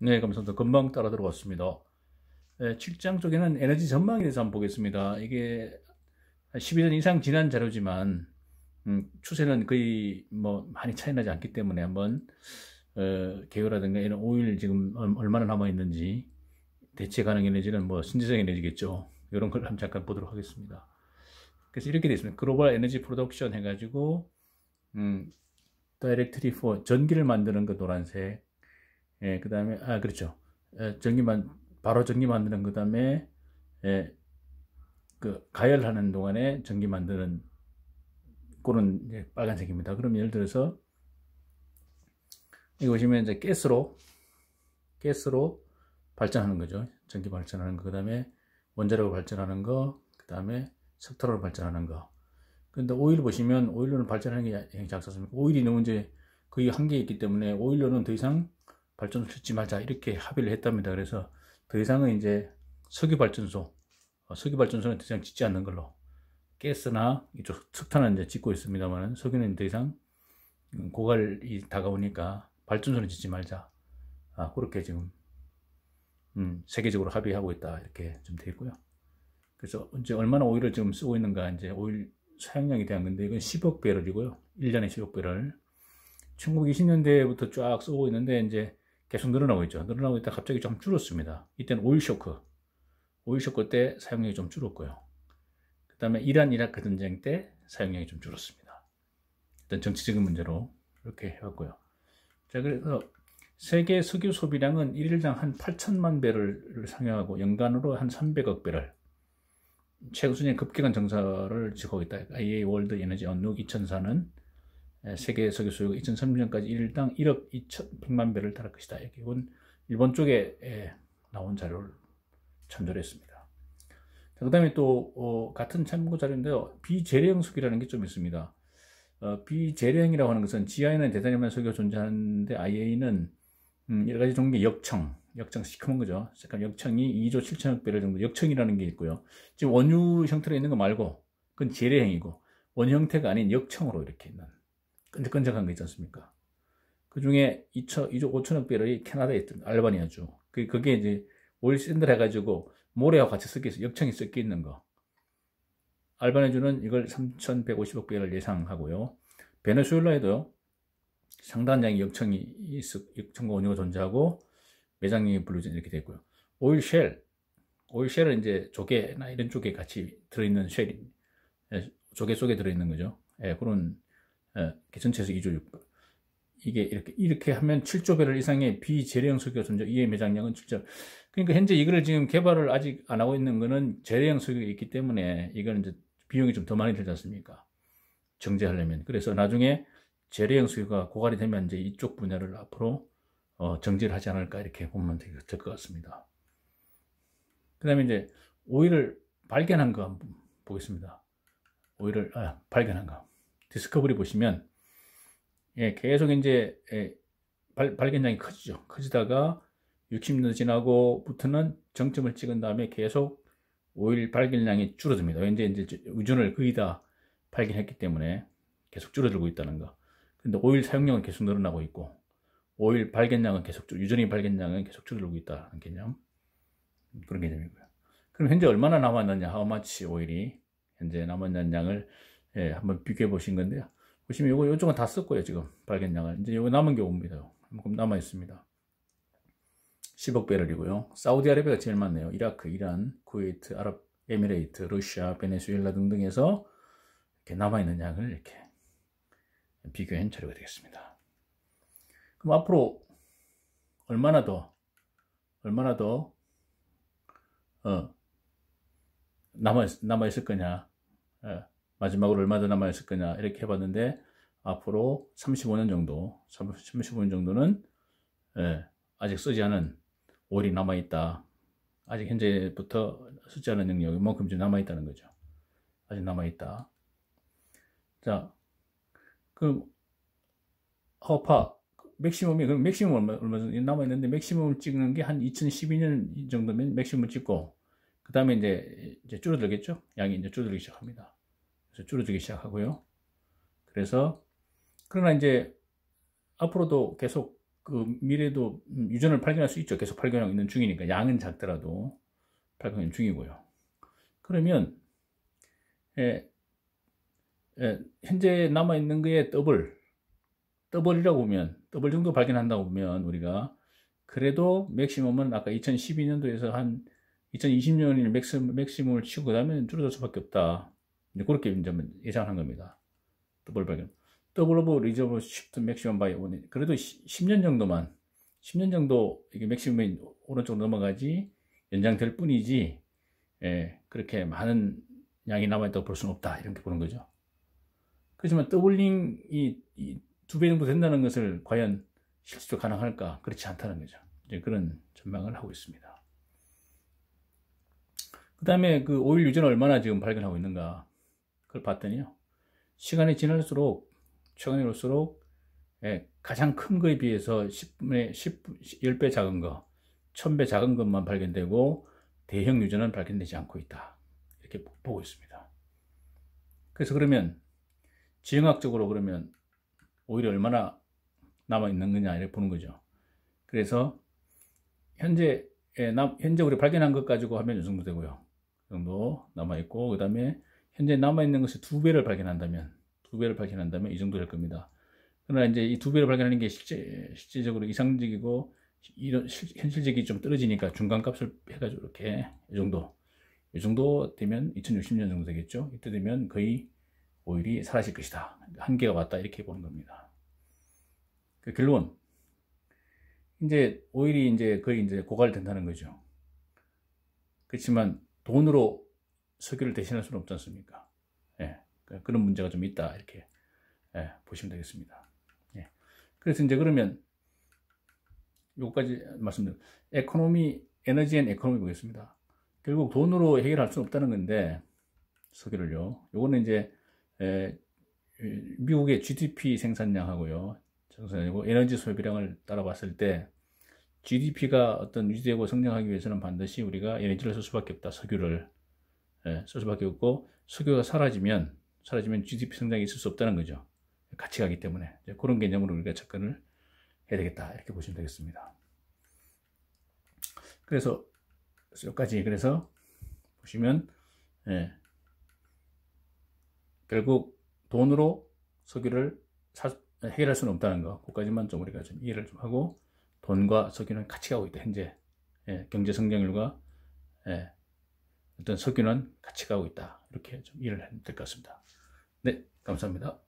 네, 감사합니다. 금방 따라 들어왔습니다. 네, 7장 쪽에는 에너지 전망에 대해서 한번 보겠습니다. 이게 12년 이상 지난 자료지만, 추세는 거의 뭐 많이 차이 나지 않기 때문에 한번, 개요라든가 이런 오일 지금 얼마나 남아있는지, 대체 가능 에너지는 뭐 신재생 에너지겠죠. 이런 걸 한번 잠깐 보도록 하겠습니다. 그래서 이렇게 되어 있습니다. 글로벌 에너지 프로덕션 해가지고, 다이렉트리 포 전기를 만드는 거 노란색, 그 다음에, 그렇죠. 바로 전기 만드는, 그 다음에, 그, 가열하는 동안에 전기 만드는, 그런 이제 빨간색입니다. 그럼 예를 들어서, 이거 보시면 이제 가스로 발전하는 거죠. 전기 발전하는 거. 그 다음에 원자력으로 발전하는 거. 그 다음에 석탄으로 발전하는 거. 근데 오일 보시면, 오일로는 발전하는 게 작습니다. 오일이 너무 이제 거의 한계에 있기 때문에 오일로는 더 이상 발전소 짓지 말자 이렇게 합의를 했답니다. 그래서 더 이상은 이제 석유발전소는 더 이상 짓지 않는 걸로, 가스나 이쪽 석탄은 이제 짓고 있습니다만 석유는 더 이상 고갈이 다가오니까 발전소는 짓지 말자. 그렇게 지금 세계적으로 합의하고 있다 이렇게 좀 되어 있고요. 그래서 이제 얼마나 오일을 지금 쓰고 있는가, 이제 오일 사용량에 대한 건데, 이건 10억 배럴이고요. 1년에 10억 배럴. 1920년대부터 쫙 쓰고 있는데 이제 계속 늘어나고 있죠. 늘어나고 있다 갑자기 좀 줄었습니다. 이때는 오일 쇼크 때 사용량이 좀 줄었고요. 그 다음에 이란 이라크 전쟁 때 사용량이 좀 줄었습니다. 일단 정치적인 문제로 이렇게 해왔고요. 자, 그래서 세계 석유 소비량은 1일당 한 8천만 배럴을 상회하고 연간으로 한 300억 배럴. 최근 급격한 정사를 지고 있다. IEA 월드 에너지 언룩 2004는 세계 석유 수요가 2030년까지 1일당 1억 2,100만 배를 달할 것이다. 이건 일본 쪽에 나온 자료를 참조를 했습니다. 그 다음에 또 같은 참고 자료인데요. 비재래형 석유라는 게 좀 있습니다. 비재래형이라고 하는 것은 지하에는 대단히 많은 석유가 존재하는데 IEA는 여러 가지 종류의 역청 시커먼 거죠. 역청이 2조 7천억 배럴 정도 역청이라는 게 있고요. 지금 원유 형태로 있는 거 말고 그건 재래형이고, 원 형태가 아닌 역청으로 이렇게 있는 끈적끈적한 거 있지 않습니까? 그 중에 2조 5천억 배럴이 캐나다에 있던 알바니아주. 그게 이제 오일 샌들 해가지고 모래와 같이 섞여 있어, 역청이 섞여 있는 거. 알바니아주는 이걸 3,150억 배럴 예상하고요. 베네수엘라에도 상당한 양의 역청과 원유가 존재하고 매장량이 분류된 이렇게 되고요. 오일 쉘은 이제 조개나 이런 쪽에 같이 들어있는 쉘이, 조개 속에 들어있는 거죠. 그런 전체에서 2조 6. 이게 이렇게 하면 7조 배럴 이상의 비재래형 석유가 존재. 이의 매장량은 7조. 그러니까 현재 이거를 지금 개발을 아직 안 하고 있는 거는 재래형 석유가 있기 때문에 이거는 이제 비용이 좀 더 많이 들지 않습니까? 정제하려면. 그래서 나중에 재래형 석유가 고갈이 되면 이제 이쪽 분야를 앞으로 정제를 하지 않을까 이렇게 보면 될 것 같습니다. 그 다음에 이제 오일을 발견한 거 한번 보겠습니다. 오일을 발견한 거. 디스커버리 보시면 계속 이제 발견량이 커지죠. 커지다가 60년 지나고부터는 정점을 찍은 다음에 계속 오일 발견량이 줄어듭니다. 이제 의존을 거의 다 발견했기 때문에 계속 줄어들고 있다는 거. 근데 오일 사용량은 계속 늘어나고 있고, 오일 발견량은 유전의 발견량은 계속 줄어들고 있다는 개념. 그런 개념이고요. 그럼 현재 얼마나 남았느냐, how much 오일이 현재 남았는 양을 한번 비교해 보신 건데요. 보시면 요쪽은 다 썼고요, 지금 발견량을. 이제 요거 남은 게 옵니다. 그럼 남아 있습니다. 10억 배럴이고요. 사우디아라비아가 제일 많네요. 이라크, 이란, 쿠웨이트, 아랍에미레이트, 러시아, 베네수엘라 등등에서 이렇게 남아 있는 양을 이렇게 비교한 자료가 되겠습니다. 그럼 앞으로 얼마나 더 남아 있을 거냐, 마지막으로 얼마 더 남아 있을 거냐 이렇게 해봤는데, 앞으로 35년 정도는 아직 쓰지 않은 오일이 남아 있다. 아직 현재부터 쓰지 않은 영역이 이만큼 좀 남아 있다는 거죠. 아직 남아 있다. 자, 그럼 맥시멈 얼마 정도 남아 있는데, 맥시멈을 찍는 게 한 2012년 정도면 맥시멈을 찍고, 그 다음에 이제 줄어들겠죠. 양이 이제 줄어들기 시작합니다. 그래서 줄어들기 시작하고요. 그러나 이제 앞으로도 계속 그 미래도 유전을 발견할 수 있죠. 계속 발견하고 있는 중이니까 양은 작더라도 발견 중이고요. 그러면 현재 남아 있는 거에 더블이라고 보면 더블 정도 발견한다고 보면 우리가 그래도 맥시멈은 아까 2012년도에서 한 2020년이 맥시멈을 치고 그다음에 줄어들 수밖에 없다. 이제 그렇게 이제 예상한 겁니다. 더블 발견. 더블 오브 리저브 시프트 맥시멈 바이 원. 그래도 10년 정도 이게 맥시멈이 오른쪽으로 넘어가지 연장될 뿐이지, 그렇게 많은 양이 남아있다고 볼 수는 없다. 이렇게 보는 거죠. 그렇지만 더블링이 2배 정도 된다는 것을 과연 실제로 가능할까? 그렇지 않다는 거죠. 이제 그런 전망을 하고 있습니다. 그 다음에 그 오일 유전을 얼마나 지금 발견하고 있는가? 그걸 봤더니요. 시간이 지날수록, 최근에 올수록, 가장 큰 거에 비해서 10배 작은 거, 1000배 작은 것만 발견되고, 대형 유전은 발견되지 않고 있다. 이렇게 보고 있습니다. 그래서 그러면, 지형학적으로 그러면, 오일이 얼마나 남아있는 거냐, 이렇게 보는 거죠. 그래서, 현재 우리 발견한 것 가지고 하면 이 정도 되고요. 이 정도 남아있고, 그 다음에, 현재 남아있는 것이 2배를 발견한다면 이 정도 될 겁니다. 그러나 이제 이 2배를 발견하는 게 실제적으로 이상적이고, 현실적이 좀 떨어지니까 중간값을 해가지고 이렇게 이 정도 되면 2060년 정도 되겠죠. 이때 되면 거의 오일이 사라질 것이다. 한계가 왔다. 이렇게 보는 겁니다. 그 결론. 이제 오일이 이제 거의 이제 고갈된다는 거죠. 그렇지만 돈으로 석유를 대신할 수는 없지 않습니까? 그런 문제가 좀 있다. 이렇게 보시면 되겠습니다. 그래서 이제 그러면 요거까지 말씀드립니다. 에너지 앤 에코노미 보겠습니다. 결국 돈으로 해결할 수는 없다는 건데, 석유를요. 요거는 이제 미국의 GDP 생산량하고요. 에너지 소비량을 따라봤을 때 GDP가 어떤 유지되고 성장하기 위해서는 반드시 우리가 에너지를 쓸 수밖에 없다. 석유를 쓸 수밖에 없고, 석유가 사라지면 GDP 성장이 있을 수 없다는 거죠. 같이 가기 때문에 그런 개념으로 우리가 접근을 해야 되겠다. 이렇게 보시면 되겠습니다. 그래서 여기까지 보시면 결국 돈으로 석유를 해결할 수는 없다는 거, 그까지만 좀 우리가 좀 이해를 좀 하고, 돈과 석유는 같이 가고 있다. 현재 경제 성장률과 어떤 석유는 같이 가고 있다. 이렇게 좀 이해를 해야 될 것 같습니다. 네, 감사합니다.